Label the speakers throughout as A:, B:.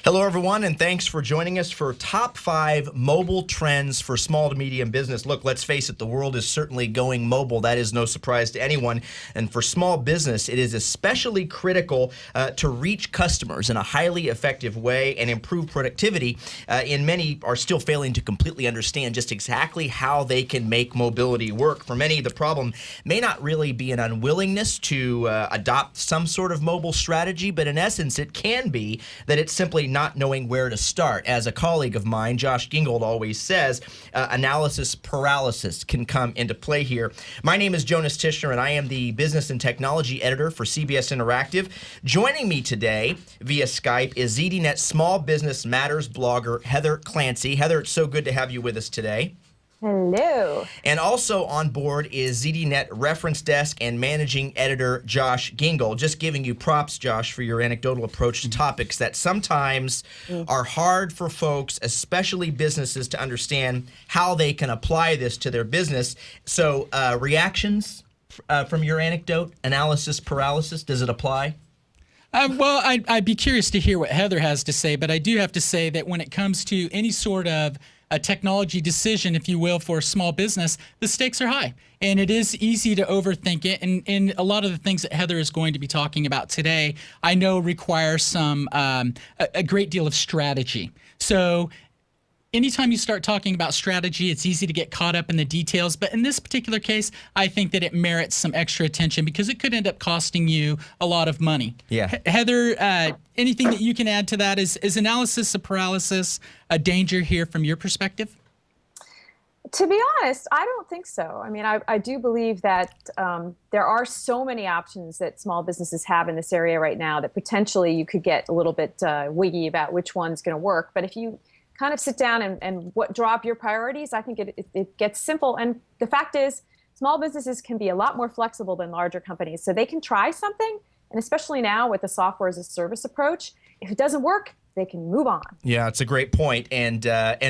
A: Hello, everyone, and thanks for joining us for Top 5 Mobile Trends for Small to Medium Business. Look, let's face it, the world is certainly going mobile. That is no surprise to anyone. And for small business, it is especially critical to reach customers in a highly effective way and improve productivity. And many are still failing to completely understand just exactly how they can make mobility work. For many, the problem may not really be an unwillingness to adopt some sort of mobile strategy, but in essence, it can be that it's simply not knowing where to start. As a colleague of mine, Josh Gingold, always says, analysis paralysis can come into play here. My name is Jonas Tishner, and I am the Business and Technology Editor for CBS Interactive. Joining me today via Skype is ZDNet Small Business Matters blogger Heather Clancy. Heather, it's so good to have you with us today.
B: Hello.
A: And also on board is ZDNet Reference Desk and Managing Editor Josh Gingold. Just giving you props, Josh, for your anecdotal approach to topics that sometimes are hard for folks, especially businesses, to understand how they can apply this to their business. So reactions from your anecdote, analysis paralysis, does it apply?
C: Well, I'd be curious to hear what Heather has to say, but I do have to say that when it comes to any sort of a technology decision, if you will, for a small business, the stakes are high. And it is easy to overthink it. And a lot of the things that Heather is going to be talking about today, I know require some a great deal of strategy. So anytime you start talking about strategy, it's easy to get caught up in the details. But in this particular case, I think that it merits some extra attention because it could end up costing you a lot of money.
A: Yeah.
C: Heather, anything that you can add to that? Is analysis of paralysis a danger here from your perspective?
B: To be honest, I don't think so. I mean, I do believe that there are so many options that small businesses have in this area right now that potentially you could get a little bit wiggy about which one's going to work. But if you kind of sit down and draw up your priorities, I think it gets simple. And the fact is, small businesses can be a lot more flexible than larger companies. So they can try something, and especially now with the software as a service approach, if it doesn't work, they can move on.
A: Yeah, it's a great point. And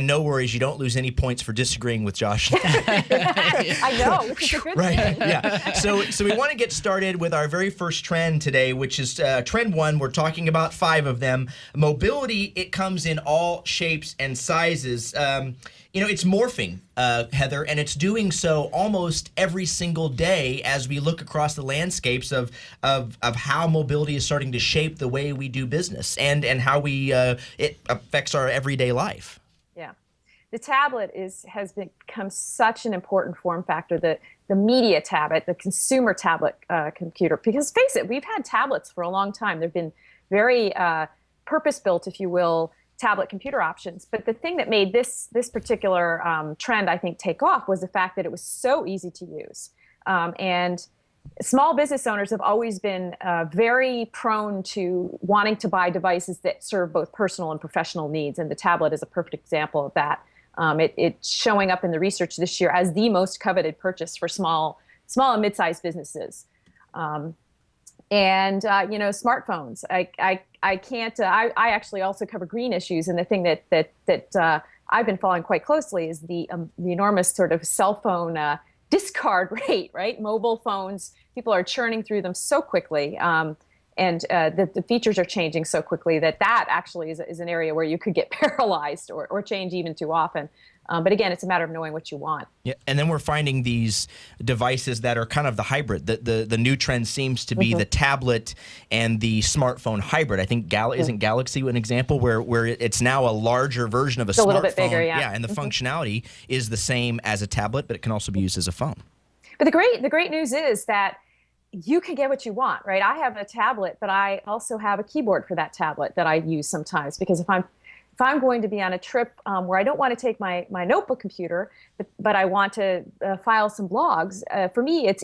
A: no worries, you don't lose any points for disagreeing with Josh.
B: I know, which is a good thing.
A: Yeah. So we want to get started with our very first trend today, which is trend one. We're talking about 5 of them. Mobility, it comes in all shapes and sizes. It's morphing, Heather, and it's doing so almost every single day as we look across the landscapes of how mobility is starting to shape the way we do business and how it affects our everyday life.
B: Yeah. The tablet has become such an important form factor, the media tablet, the consumer tablet computer. Because face it, we've had tablets for a long time. They've been very purpose-built, if you will, tablet computer options. But the thing that made this particular trend, I think, take off was the fact that it was so easy to use. And small business owners have always been very prone to wanting to buy devices that serve both personal and professional needs. And the tablet is a perfect example of that. It's showing up in the research this year as the most coveted purchase for small and mid-sized businesses. And smartphones. I can't. I actually also cover green issues, and the thing that I've been following quite closely is the enormous sort of cell phone discard rate. Right, mobile phones. People are churning through them so quickly, and the features are changing so quickly that actually is an area where you could get paralyzed or change even too often. But again, it's a matter of knowing what you want.
A: Yeah, and then we're finding these devices that are kind of the hybrid. The new trend seems to be the tablet and the smartphone hybrid. I think isn't Galaxy an example where it's now a larger version of a smartphone.
B: A little bit bigger, yeah.
A: Yeah, and the functionality is the same as a tablet, but it can also be used as a phone.
B: But the great news is that you can get what you want, right? I have a tablet, but I also have a keyboard for that tablet that I use sometimes because if I'm going to be on a trip where I don't want to take my notebook computer, but I want to file some blogs, for me, it's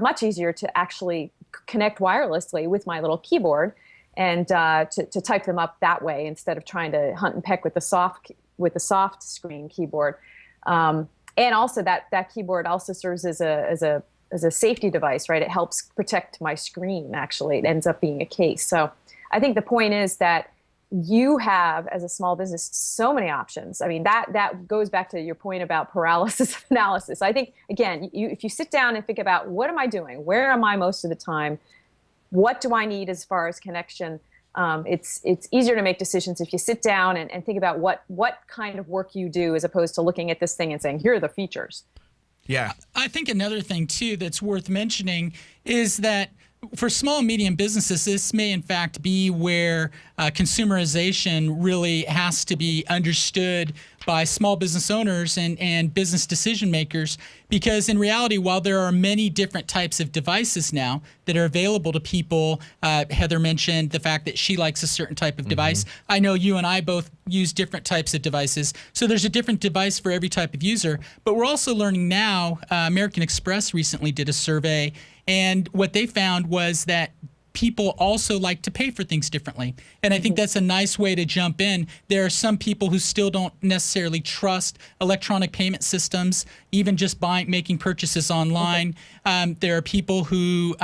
B: much easier to actually connect wirelessly with my little keyboard and to type them up that way instead of trying to hunt and peck with the soft screen keyboard. And also that keyboard also serves as a safety device, right? It helps protect my screen, actually. It ends up being a case. So I think the point is that you have, as a small business, so many options. I mean, that goes back to your point about paralysis of analysis. I think, again, if you sit down and think about what am I doing? Where am I most of the time? What do I need as far as connection? It's easier to make decisions if you sit down and think about what kind of work you do, as opposed to looking at this thing and saying, here are the features.
A: Yeah.
C: I think another thing, too, that's worth mentioning is that for small and medium businesses, this may in fact be where consumerization really has to be understood by small business owners and business decision makers, because in reality, while there are many different types of devices now that are available to people, Heather mentioned the fact that she likes a certain type of device. I know you and I both use different types of devices. So there's a different device for every type of user. But we're also learning now, American Express recently did a survey, and what they found was that people also like to pay for things differently. And I think that's a nice way to jump in. There are some people who still don't necessarily trust electronic payment systems, even just making purchases online. There are people who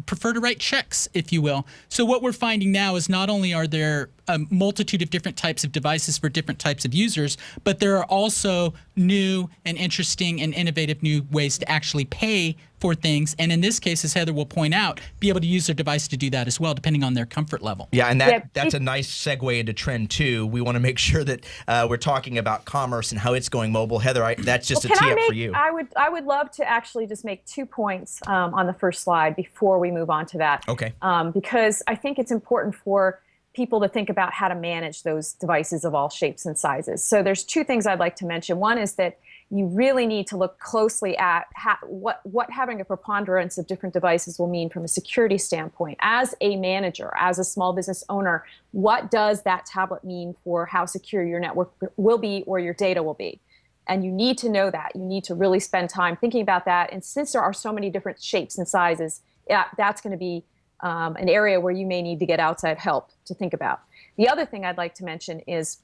C: prefer to write checks, if you will. So what we're finding now is not only are there a multitude of different types of devices for different types of users, but there are also new and interesting and innovative new ways to actually pay for things. And in this case, as Heather will point out, be able to use their device to do that as well, depending on their comfort level.
A: Yeah, and that's a nice segue into trend 2. We want to make sure that we're talking about commerce and how it's going mobile. Heather, that's just a tee up for you.
B: I would love to actually just make 2 points on the first slide before we move on to that.
A: Okay.
B: Because I think it's important for people to think about how to manage those devices of all shapes and sizes. So there's 2 things I'd like to mention. One is that you really need to look closely at what having a preponderance of different devices will mean from a security standpoint. As a manager, as a small business owner, what does that tablet mean for how secure your network will be or your data will be? And you need to know that. You need to really spend time thinking about that. And since there are so many different shapes and sizes, that's going to be an area where you may need to get outside help to think about. The other thing I'd like to mention is,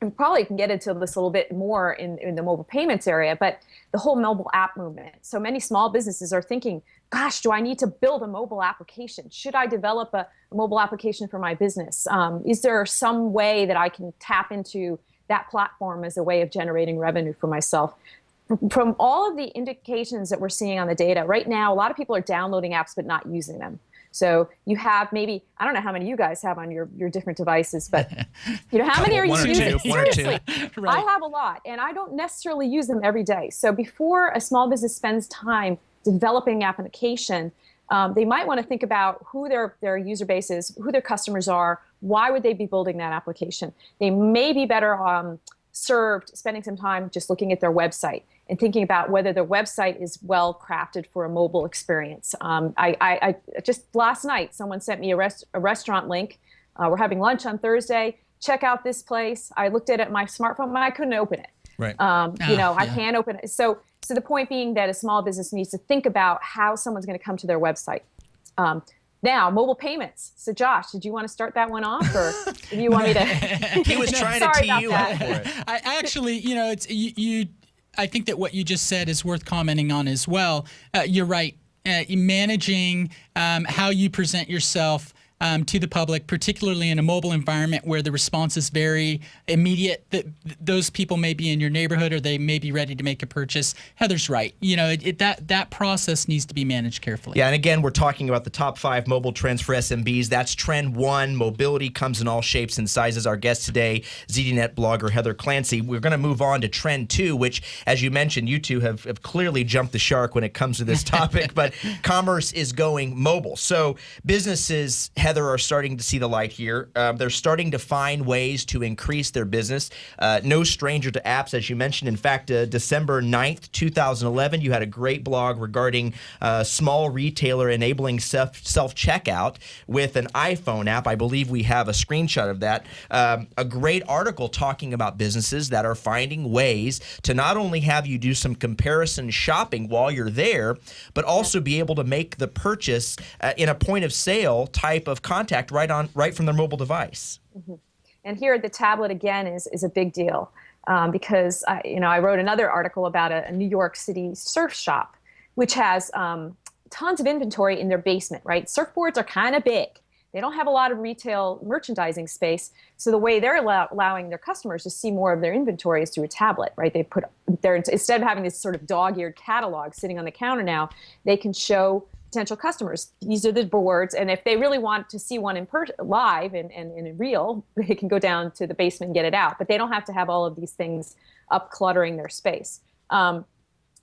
B: and probably can get into this a little bit more in the mobile payments area, but the whole mobile app movement. So many small businesses are thinking, gosh, do I need to build a mobile application? Should I develop a mobile application for my business? Is there some way that I can tap into that platform as a way of generating revenue for myself? From all of the indications that we're seeing on the data, right now, a lot of people are downloading apps but not using them. So you have maybe, I don't know how many you guys have on your different devices, but how many are you using? Seriously,
C: Right.
B: I have a lot, and I don't necessarily use them every day. So before a small business spends time developing an application, they might want to think about who their user base is, who their customers are, why would they be building that application. They may be better served spending some time just looking at their website and thinking about whether their website is well crafted for a mobile experience. I just last night, someone sent me a restaurant link. We're having lunch on Thursday. Check out this place. I looked at it on my smartphone, but I couldn't open it.
A: Right.
B: I can't open it. So the point being that a small business needs to think about how someone's going to come to their website. Now, mobile payments. So, Josh, did you want to start that one off, or do you want me to?
A: He was trying to tee you up for it.
C: I actually, it's you. I think that what you just said is worth commenting on as well. You're right. Managing how you present yourself to the public, particularly in a mobile environment where the response is very immediate. Those people may be in your neighborhood or they may be ready to make a purchase. Heather's right. That process needs to be managed carefully.
A: Yeah, and again, we're talking about the top 5 mobile trends for SMBs. That's trend 1. Mobility comes in all shapes and sizes. Our guest today, ZDNet blogger Heather Clancy. We're going to move on to trend 2, which, as you mentioned, you two have clearly jumped the shark when it comes to this topic, but commerce is going mobile. So businesses, Heather, are starting to see the light here. They're starting to find ways to increase their business. No stranger to apps, as you mentioned. In fact, December 9th, 2011, you had a great blog regarding a small retailer enabling self-checkout with an iPhone app. I believe we have a screenshot of that. A great article talking about businesses that are finding ways to not only have you do some comparison shopping while you're there, but also be able to make the purchase in a point of sale type of contact right from their mobile device.
B: Mm-hmm. And here the tablet again is a big deal because I wrote another article about a New York City surf shop, which has tons of inventory in their basement. Right, surfboards are kind of big. They don't have a lot of retail merchandising space, so the way they're allowing their customers to see more of their inventory is through a tablet. Right, instead of having this sort of dog-eared catalog sitting on the counter now, they can show potential customers. These are the boards, and if they really want to see one in live and in real, they can go down to the basement and get it out. But they don't have to have all of these things up cluttering their space. And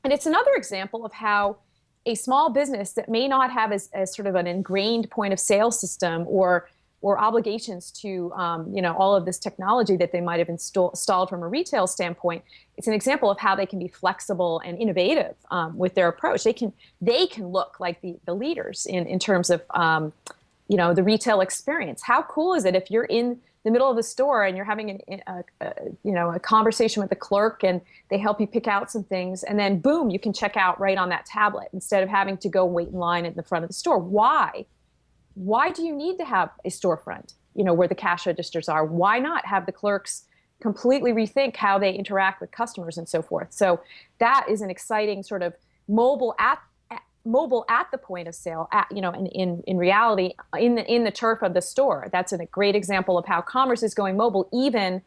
B: it's another example of how a small business that may not have as sort of an ingrained point of sale system or obligations to all of this technology that they might have installed from a retail standpoint. It's an example of how they can be flexible and innovative with their approach. They can look like the leaders in terms of the retail experience. How cool is it if you're in the middle of the store and you're having a conversation with the clerk and they help you pick out some things, and then boom, you can check out right on that tablet instead of having to go wait in line at the front of the store. Why do you need to have a storefront, where the cash registers are? Why not have the clerks completely rethink how they interact with customers and so forth? So that is an exciting sort of mobile at the point of sale, in reality, in the turf of the store. That's a great example of how commerce is going mobile, even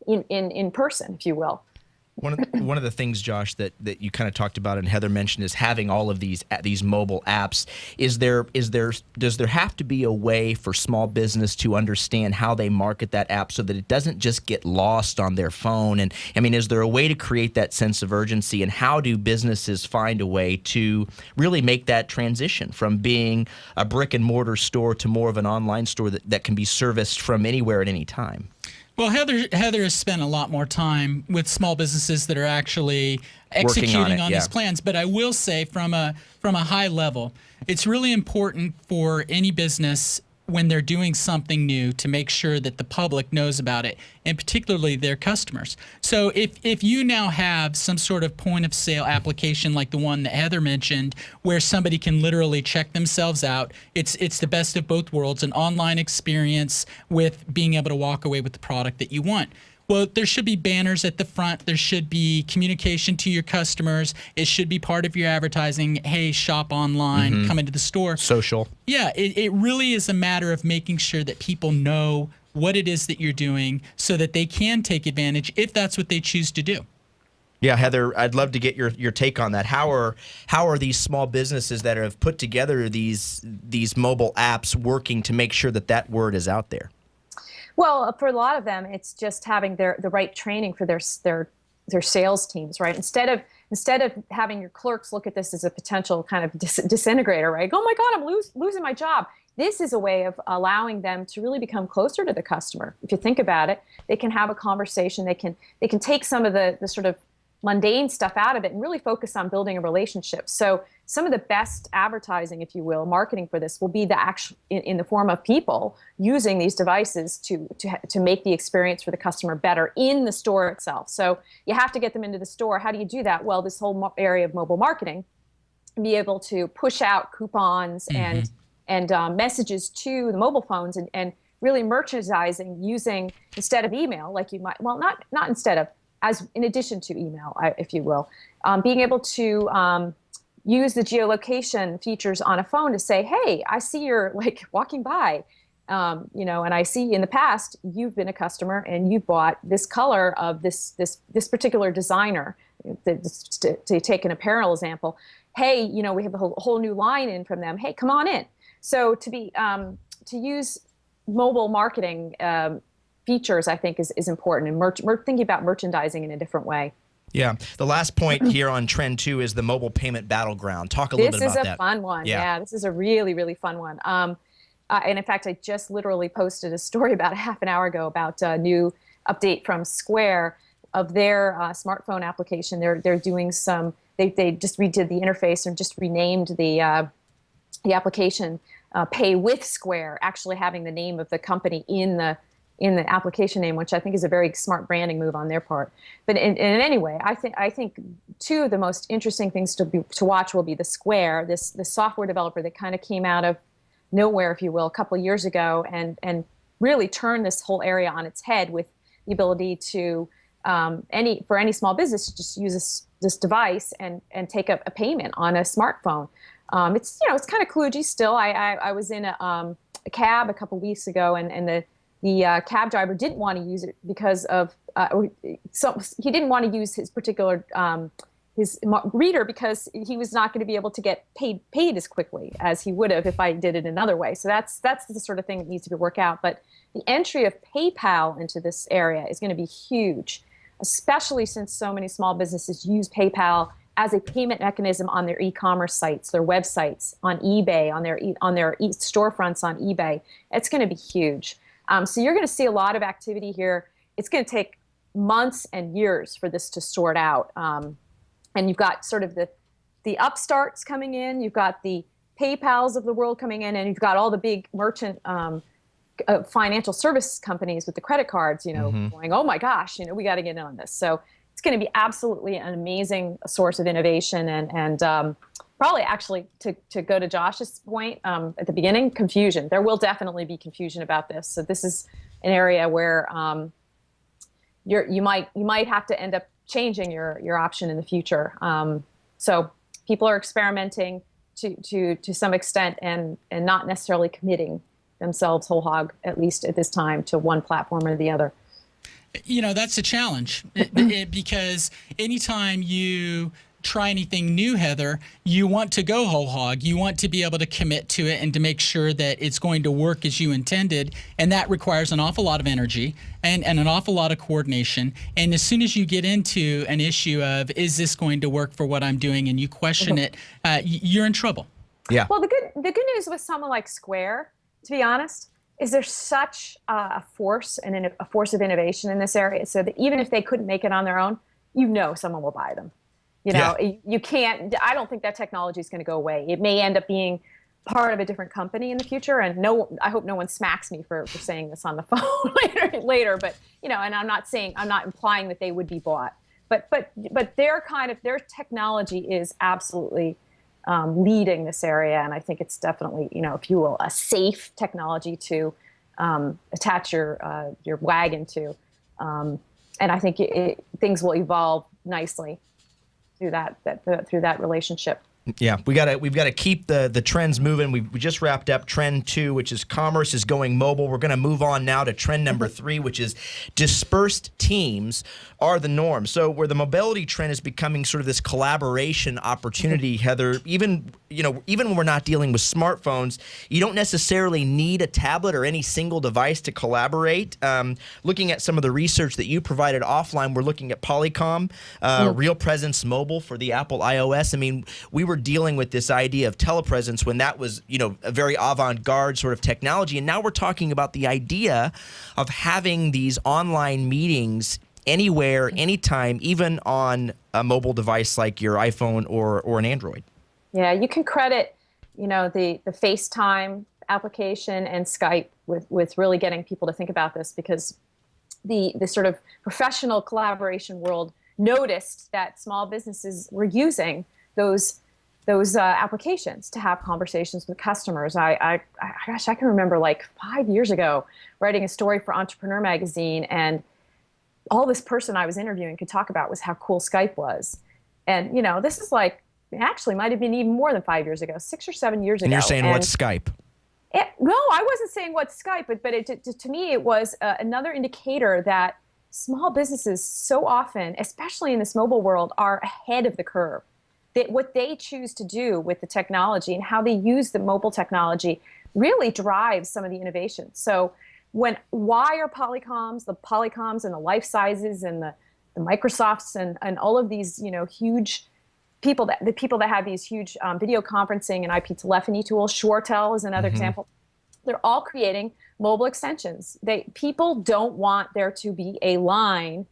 B: in person, if you will.
A: One of the things, Josh, that you kind of talked about and Heather mentioned is having all of these mobile apps. Does there have to be a way for small business to understand how they market that app so that it doesn't just get lost on their phone? And I mean, is there a way to create that sense of urgency? And how do businesses find a way to really make that transition from being a brick and mortar store to more of an online store that can be serviced from anywhere at any time?
C: Well, Heather has spent a lot more time with small businesses that are actually executing on these plans. But I will say from a high level, it's really important for any business when they're doing something new to make sure that the public knows about it, and particularly their customers. So if you now have some sort of point of sale application like the one that Heather mentioned, where somebody can literally check themselves out, it's the best of both worlds, an online experience with being able to walk away with the product that you want. Well, there should be banners at the front. There should be communication to your customers. It should be part of your advertising. Hey, shop online, come into the store.
A: Social.
C: Yeah, it really is a matter of making sure that people know what it is that you're doing so that they can take advantage if that's what they choose to do.
A: Yeah, Heather, I'd love to get your take on that. How are these small businesses that have put together these mobile apps working to make sure that word is out there?
B: Well, for a lot of them, it's just having the right training for their sales teams, right? Instead of having your clerks look at this as a potential kind of disintegrator, right? Oh my God, I'm losing my job. This is a way of allowing them to really become closer to the customer. If you think about it, they can have a conversation. They can take some of the sort of mundane stuff out of it and really focus on building a relationship. So some of the best advertising, if you will, marketing for this will be the actual in the form of people using these devices to make the experience for the customer better in the store itself. So you have to get them into the store. How do you do that? Well, this whole area of mobile marketing, be able to push out coupons and messages to the mobile phones and really merchandising using, instead of email, like you might, well, not instead of, as in addition to email, if you will, being able to use the geolocation features on a phone to say, hey, I see you're like walking by, and I see in the past you've been a customer and you bought this color of this particular designer. To take an apparel example, hey, we have a whole new line in from them. Hey, come on in. So to use mobile marketing features, I think, is important, and thinking about merchandising in a different way.
A: Yeah. The last point here on Trend 2 is the mobile payment battleground. Talk a little bit about that.
B: This is a fun one. Yeah, this is a really, really fun one. And in fact, I just literally posted a story about a half an hour ago about a new update from Square of their smartphone application. They're doing some. They just redid the interface and just renamed the application. Pay with Square, actually having the name of the company in the application name, which I think is a very smart branding move on their part. But in any way, I think two of the most interesting things to watch will be the Square, this software developer that kind of came out of nowhere, if you will, a couple of years ago, and really turned this whole area on its head with the ability to for any small business to just use this device and take a payment on a smartphone. It's kind of kludgy still. I was in a cab a couple weeks ago, and the cab driver didn't want to use it because of he didn't want to use his particular reader because he was not going to be able to get paid as quickly as he would have if I did it another way. So that's the sort of thing that needs to be worked out. But the entry of PayPal into this area is going to be huge, especially since so many small businesses use PayPal as a payment mechanism on their e-commerce sites, their websites, on eBay, on their storefronts on eBay. It's going to be huge. So you're going to see a lot of activity here. It's going to take months and years for this to sort out. And you've got sort of the upstarts coming in, you've got the PayPals of the world coming in, and you've got all the big merchant financial service companies with the credit cards, going, oh my gosh, we got to get in on this. So it's going to be absolutely an amazing source of innovation and probably actually to go to Josh's point at the beginning, confusion. There will definitely be confusion about this. So this is an area where you might have to end up changing your option in the future. So people are experimenting to some extent and not necessarily committing themselves whole hog, at least at this time, to one platform or the other.
C: That's a challenge because anytime you try anything new, Heather, you want to go whole hog. You want to be able to commit to it and to make sure that it's going to work as you intended. And that requires an awful lot of energy and an awful lot of coordination. And as soon as you get into an issue of, is this going to work for what I'm doing, and you question it, you're in trouble.
B: Yeah. Well, the good news with someone like Square, to be honest, is there's such a force and a force of innovation in this area, so that even if they couldn't make it on their own, someone will buy them. You can't. I don't think that technology is going to go away. It may end up being part of a different company in the future. And I hope no one smacks me for saying this on the phone later. But and I'm not implying that they would be bought. But their technology is absolutely leading this area, and I think it's definitely, if you will, a safe technology to attach your wagon to, and I think things will evolve nicely through that relationship.
A: Yeah, we've got to keep the trends moving. We just wrapped up trend 2, which is commerce is going mobile. We're going to move on now to trend number 3, which is dispersed teams are the norm. So where the mobility trend is becoming sort of this collaboration opportunity, Heather, even when we're not dealing with smartphones, you don't necessarily need a tablet or any single device to collaborate. Looking at some of the research that you provided offline, we're looking at Polycom, Real Presence Mobile for the Apple iOS. I mean, we were dealing with this idea of telepresence when that was, a very avant-garde sort of technology. And now we're talking about the idea of having these online meetings anywhere, anytime, even on a mobile device like your iPhone or an Android.
B: Yeah, you can credit, the FaceTime application and Skype with really getting people to think about this, because the sort of professional collaboration world noticed that small businesses were using those applications to have conversations with customers. I can remember like 5 years ago writing a story for Entrepreneur Magazine, and all this person I was interviewing could talk about was how cool Skype was. And, this is actually might have been even more than 5 years ago, 6 or 7 years ago.
A: And you're saying, what's Skype?
B: No, I wasn't saying what's Skype, but to me, it was another indicator that small businesses so often, especially in this mobile world, are ahead of the curve. What they choose to do with the technology and how they use the mobile technology really drives some of the innovation. So why are the Polycoms and the Life Sizes and the Microsofts and all of these, huge people that have these huge video conferencing and IP telephony tools, ShoreTel is another example. They're all creating mobile extensions. People don't want there to be a line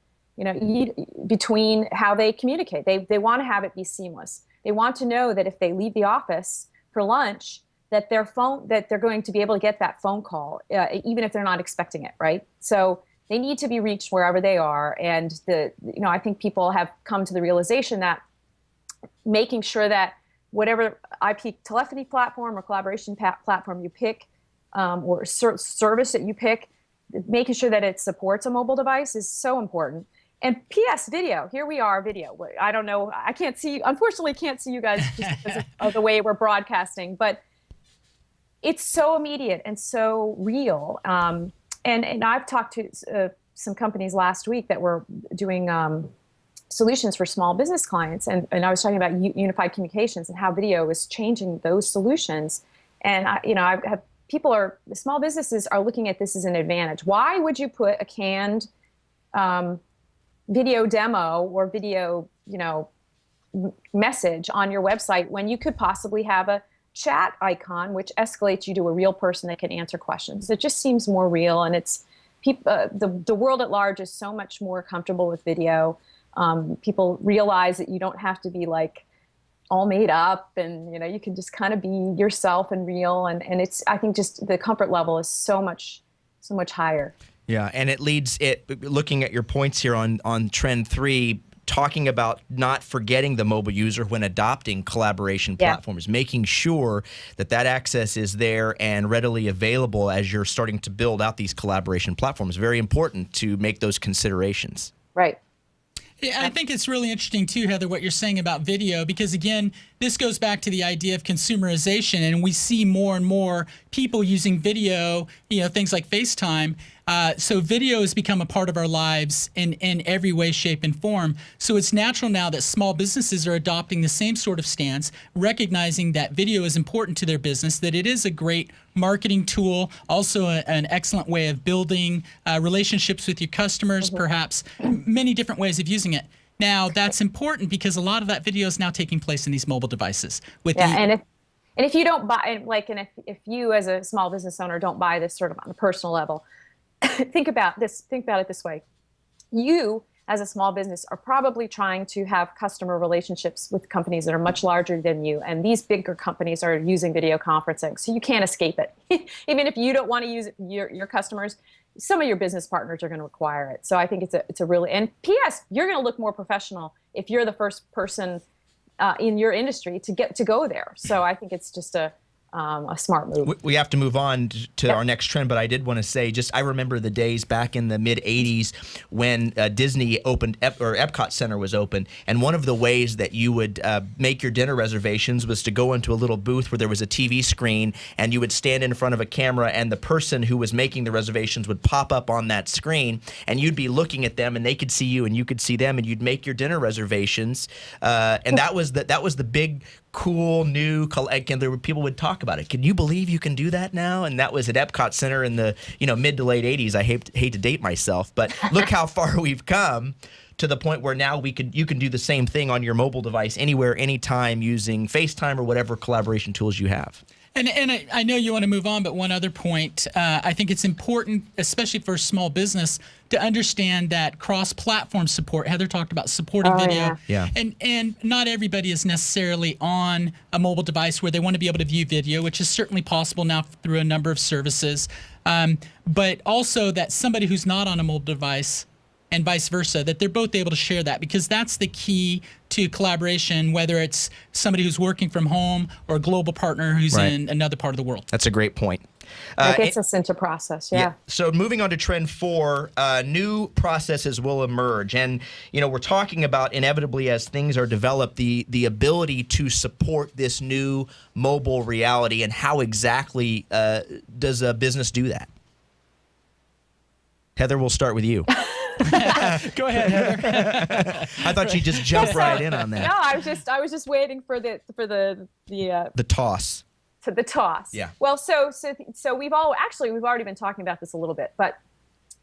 B: between how they communicate. They want to have it be seamless. They want to know that if they leave the office for lunch, that they're going to be able to get that phone call, even if they're not expecting it, right? So they need to be reached wherever they are. And I think people have come to the realization that making sure that whatever IP telephony platform or collaboration platform you pick, or service that you pick, making sure that it supports a mobile device is so important. And P.S. video, here we are, video. I don't know, unfortunately can't see you guys just because of the way we're broadcasting, but it's so immediate and so real. And I've talked to some companies last week that were doing solutions for small business clients, and I was talking about unified communications and how video is changing those solutions. And I have small businesses are looking at this as an advantage. Why would you put a canned video demo or video, message on your website when you could possibly have a chat icon which escalates you to a real person that can answer questions? It just seems more real, and it's the world at large is so much more comfortable with video. People realize that you don't have to be like all made up, and you can just kind of be yourself and real, and it's, I think, just the comfort level is so much higher.
A: Yeah, and looking at your points here on trend 3, talking about not forgetting the mobile user when adopting collaboration platforms, making sure that access is there and readily available as you're starting to build out these collaboration platforms. Very important to make those considerations.
B: Right.
C: Yeah, I think it's really interesting too, Heather, what you're saying about video, because again, this goes back to the idea of consumerization, and we see more and more people using video, things like FaceTime. So video has become a part of our lives in every way, shape, and form. So it's natural now that small businesses are adopting the same sort of stance, recognizing that video is important to their business, that it is a great marketing tool, also an excellent way of building relationships with your customers, perhaps many different ways of using it. Now, that's important because a lot of that video is now taking place in these mobile devices.
B: And if you don't buy, if you as a small business owner don't buy this sort of on a personal level, think about it this way. You, as a small business, are probably trying to have customer relationships with companies that are much larger than you, and these bigger companies are using video conferencing, so you can't escape it. Even if you don't want to use it, your customers, some of your business partners are going to require it. So I think it's a really, and P.S., you're going to look more professional if you're the first person in your industry to go there. So I think it's just a smart move.
A: We have to move on to our next trend, but I did want to say, I remember the days back in the mid 80s when Disney opened, or Epcot Center was open, and one of the ways that you would make your dinner reservations was to go into a little booth where there was a TV screen, and you would stand in front of a camera, and the person who was making the reservations would pop up on that screen, and you'd be looking at them, and they could see you, and you could see them, and you'd make your dinner reservations, and that was the big, cool, new, people would talk about it. Can you believe you can do that now? And that was at Epcot Center in the mid to late 80s. I hate to date myself, but look how far we've come to the point where now you can do the same thing on your mobile device anywhere, anytime, using FaceTime or whatever collaboration tools you have.
C: And I know you want to move on, but one other point, I think it's important, especially for small business, to understand that cross-platform support. Heather talked about supporting video.
A: Yeah.
C: And not everybody is necessarily on a mobile device where they want to be able to view video, which is certainly possible now through a number of services. But also that somebody who's not on a mobile device and vice versa, that they're both able to share that, because that's the key to collaboration, whether it's somebody who's working from home or a global partner who's in another part of the world.
A: That's a great point.
B: It gets us into process,
A: So moving on to trend 4, new processes will emerge. And, we're talking about, inevitably, as things are developed, the ability to support this new mobile reality, and how exactly does a business do that? Heather, we'll start with you.
C: Go ahead, Heather.
A: I thought you'd just jump right in on that.
B: No, I was just waiting for the
A: toss.
B: To the toss.
A: Yeah.
B: Well, so we've already been talking about this a little bit, but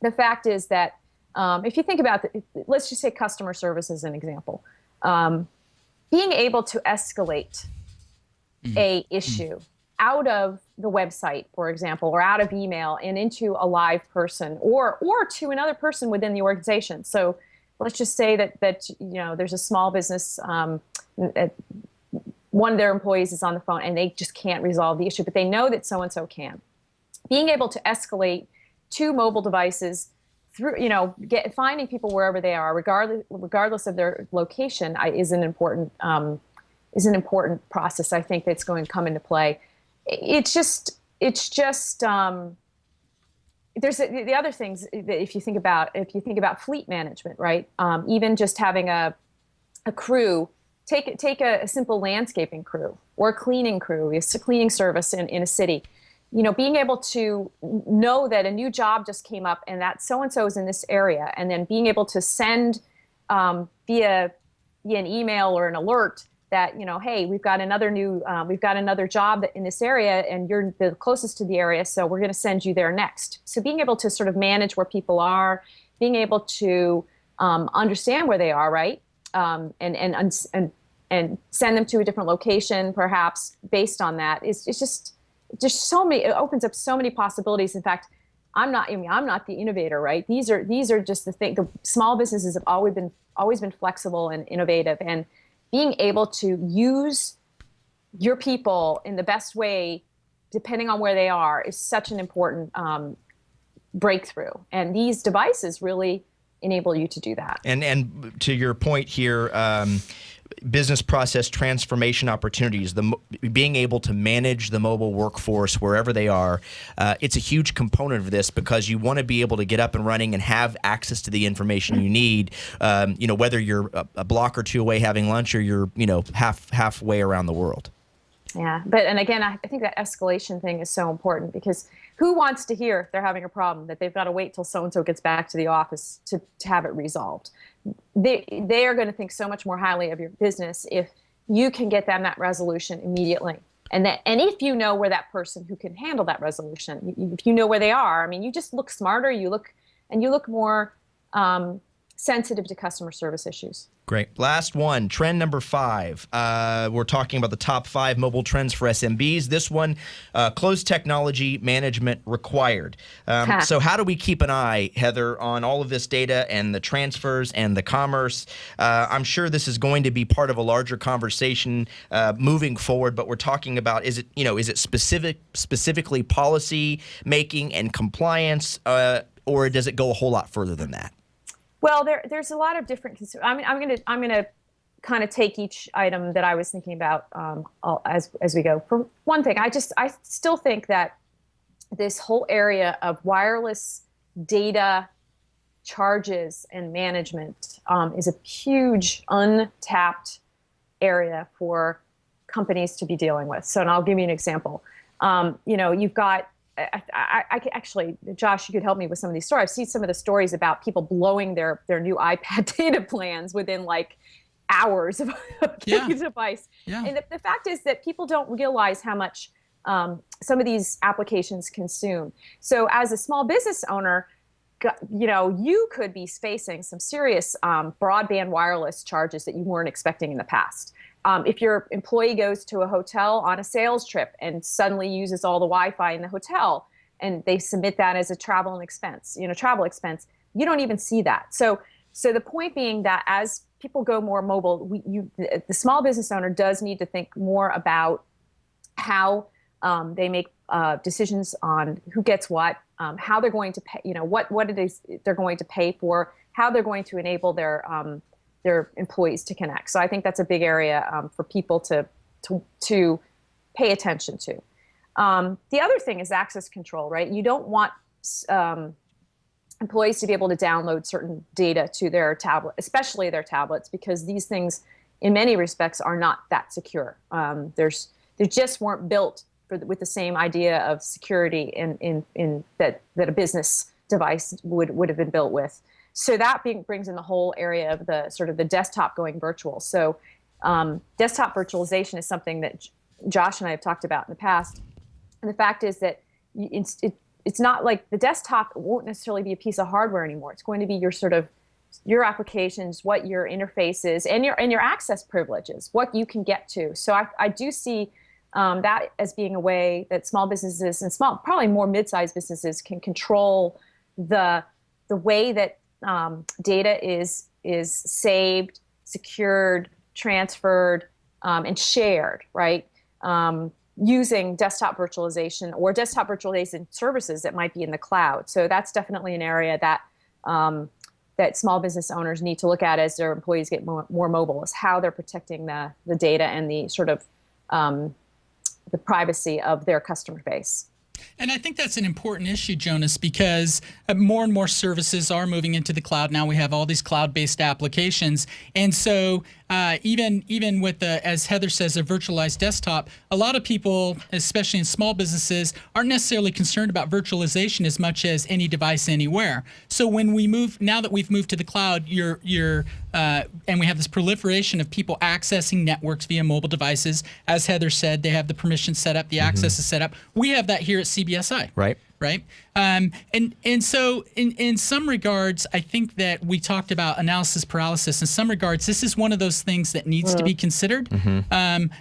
B: the fact is that if you think about let's just say customer service as an example, being able to escalate a issue out of the website, for example, or out of email and into a live person, or to another person within the organization. So let's just say that there's a small business, one of their employees is on the phone and they just can't resolve the issue, but they know that so-and-so can. Being able to escalate to mobile devices through, finding people wherever they are, regardless of their location, is an important process. I think that's going to come into play. It's just there's the other things that if you think about fleet management, right? Even just having a crew, take a simple landscaping crew or a cleaning crew, a cleaning service in a city. Being able to know that a new job just came up and that so-and-so is in this area, and then being able to send the via an email or an alert that, hey, we've got another job in this area, and you're the closest to the area, so we're going to send you there next. So being able to sort of manage where people are, being able to understand where they are, right, and send them to a different location, perhaps based on that, it's just so many. It opens up so many possibilities. In fact, I'm not the innovator, right? These are just the thing. The small businesses have always been flexible and innovative, and being able to use your people in the best way, depending on where they are, is such an important breakthrough. And these devices really enable you to do that.
A: And to your point here, business process transformation opportunities, being able to manage the mobile workforce wherever they are, it's a huge component of this, because you want to be able to get up and running and have access to the information you need, whether you're a block or two away having lunch, or you're halfway around the world.
B: Yeah, and again, I think that escalation thing is so important, because who wants to hear they're having a problem, that they've got to wait till so-and-so gets back to the office to have it resolved? They are going to think so much more highly of your business if you can get them that resolution immediately. And if you know where that person who can handle that resolution, if you know where they are, I mean, you just look smarter, you look more sensitive to customer service issues.
A: Great. Last one, trend number 5. We're talking about the top 5 mobile trends for SMBs. This one, closed technology management required. So how do we keep an eye, Heather, on all of this data and the transfers and the commerce? I'm sure this is going to be part of a larger conversation moving forward, but we're talking about, is it specifically policy making and compliance, or does it go a whole lot further than that?
B: Well, there's a lot of different. I'm gonna kind of take each item that I was thinking about as we go. For one thing, I still think that this whole area of wireless data charges and management is a huge untapped area for companies to be dealing with. So, and I'll give you an example. You've got. I actually, Josh, you could help me with some of these stories. I've seen some of the stories about people blowing their new iPad data plans within like hours of the device. Yeah. And the fact is that people don't realize how much some of these applications consume. So as a small business owner, you could be facing some serious broadband wireless charges that you weren't expecting in the past. If your employee goes to a hotel on a sales trip and suddenly uses all the Wi-Fi in the hotel, and they submit that as a travel expense, you don't even see that. So the point being that as people go more mobile, the small business owner does need to think more about how they make decisions on who gets what, how they're going to pay, what it is they're going to pay for, how they're going to enable their employees to connect. So I think that's a big area for people to pay attention to. The other thing is access control, right? You don't want employees to be able to download certain data to their tablet, especially their tablets, because these things, in many respects, are not that secure. They just weren't built with the same idea of security in that a business device would have been built with. So that brings in the whole area of the sort of the desktop going virtual. So desktop virtualization is something that Josh and I have talked about in the past. And the fact is that it's not like the desktop won't necessarily be a piece of hardware anymore. It's going to be your applications, what your interface is, and your access privileges, what you can get to. So I do see that as being a way that small businesses and probably more mid-sized businesses can control the way that data is saved, secured, transferred, and shared, right? Using desktop virtualization or desktop virtualization services that might be in the cloud. So that's definitely an area that that small business owners need to look at as their employees get more mobile, is how they're protecting the data and the sort of the privacy of their customer base.
C: And I think that's an important issue, Jonas, because more and more services are moving into the cloud. Now we have all these cloud-based applications. And so even with, as Heather says, a virtualized desktop, a lot of people, especially in small businesses, aren't necessarily concerned about virtualization as much as any device anywhere. So when we move, now that we've moved to the cloud, and we have this proliferation of people accessing networks via mobile devices. As Heather said, they have the permission set up, the access is set up. We have that here at CBSI.
A: Right.
C: Right. And so in some regards, I think that we talked about analysis paralysis. In some regards, this is one of those things that needs to be considered.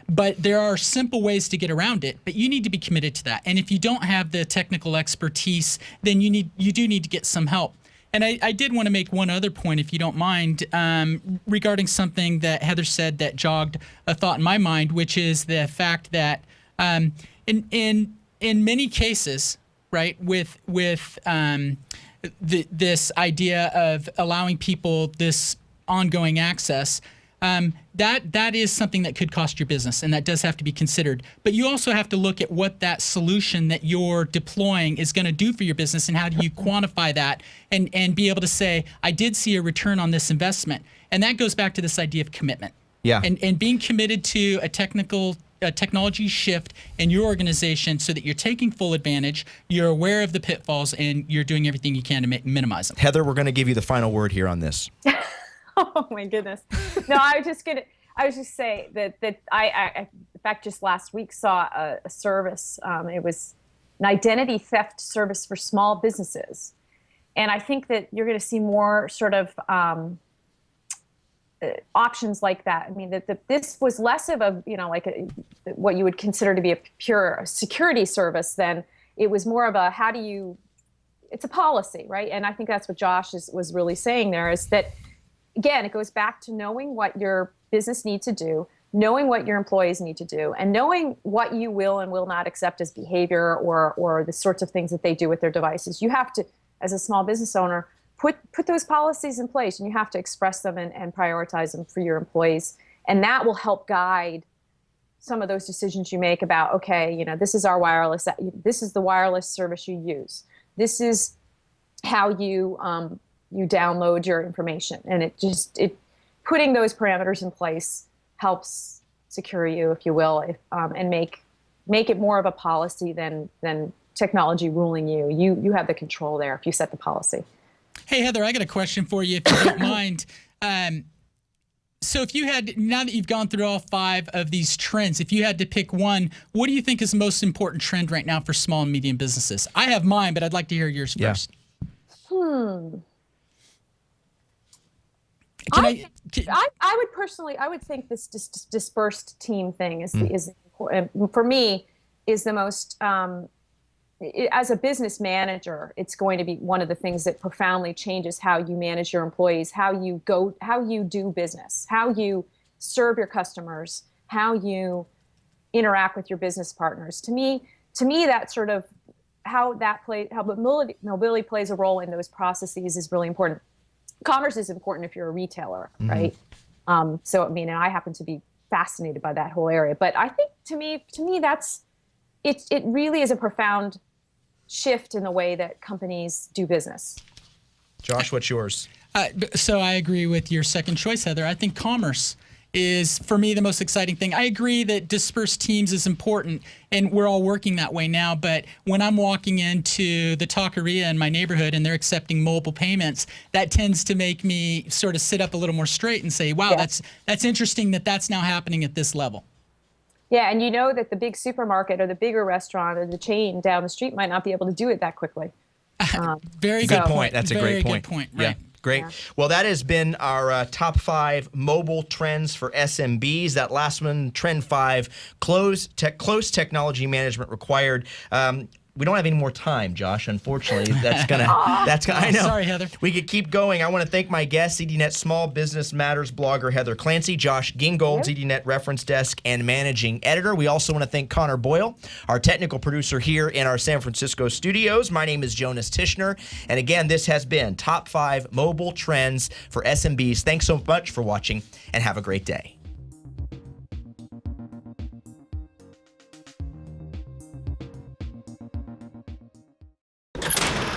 C: But there are simple ways to get around it. But you need to be committed to that. And if you don't have the technical expertise, then you do need to get some help. And I did want to make one other point, if you don't mind, regarding something that Heather said that jogged a thought in my mind, which is the fact that in many cases, right, with this idea of allowing people this ongoing access, that is something that could cost your business, and that does have to be considered. But you also have to look at what that solution that you're deploying is going to do for your business, and how do you quantify that and be able to say, I did see a return on this investment. And that goes back to this idea of commitment.
A: Yeah.
C: And being committed to a technology shift in your organization so that you're taking full advantage, you're aware of the pitfalls, and you're doing everything you can to minimize them.
A: Heather, we're going to give you the final word here on this.
B: Oh my goodness. No, I was just say that I in fact just last week saw a service. It was an identity theft service for small businesses, and I think that you're going to see more sort of options like that. I mean, that this was less of a, what you would consider to be a pure security service than it was more of a it's a policy, right? And I think that's what Josh was really saying there, is that, again, it goes back to knowing what your business needs to do, knowing what your employees need to do, and knowing what you will and will not accept as behavior or the sorts of things that they do with their devices. You have to, as a small business owner, put those policies in place, and you have to express them and prioritize them for your employees. And that will help guide some of those decisions you make about, okay, this is the wireless service you use. This is how you download your information. And putting those parameters in place helps secure you, if you will, and make it more of a policy than technology ruling you. You have the control there if you set the policy.
C: Hey, Heather, I got a question for you, if you don't mind. So if you had, now that you've gone through all 5 of these trends, if you had to pick one, what do you think is the most important trend right now for small and medium businesses? I have mine, but I'd like to hear yours first.
B: I would personally, I would think this dispersed team thing is important. For me, is the most, as a business manager, it's going to be one of the things that profoundly changes how you manage your employees, how you do business, how you serve your customers, how you interact with your business partners. To me, that sort of how mobility plays a role in those processes is really important. Commerce is important if you're a retailer, right? So, I mean, and I happen to be fascinated by that whole area. But I think to me, that's it really is a profound shift in the way that companies do business.
A: Josh, what's yours?
C: So I agree with your second choice, Heather. I think commerce is, for me, the most exciting thing. I agree that dispersed teams is important, and we're all working that way now. But when I'm walking into the taqueria in my neighborhood and they're accepting mobile payments, that tends to make me sort of sit up a little more straight and say, wow, that's interesting that's now happening at this level.
B: Yeah, and you know that the big supermarket or the bigger restaurant or the chain down the street might not be able to do it that quickly.
C: Very
A: good point. That's a great point.
C: Good point.
A: Yeah.
C: Right.
A: Great.
B: Yeah.
A: Well, that has been our top 5 mobile trends for SMBs. That last one, trend 5, close technology management required. We don't have any more time, Josh. Unfortunately, I know.
C: Sorry, Heather.
A: We could keep going. I want to thank my guests, ZDNet Small Business Matters blogger Heather Clancy, Josh Gingold, ZDNet Reference Desk and Managing Editor. We also want to thank Connor Boyle, our technical producer here in our San Francisco studios. My name is Jonas Tishner. And again, this has been Top 5 Mobile Trends for SMBs. Thanks so much for watching, and have a great day. you.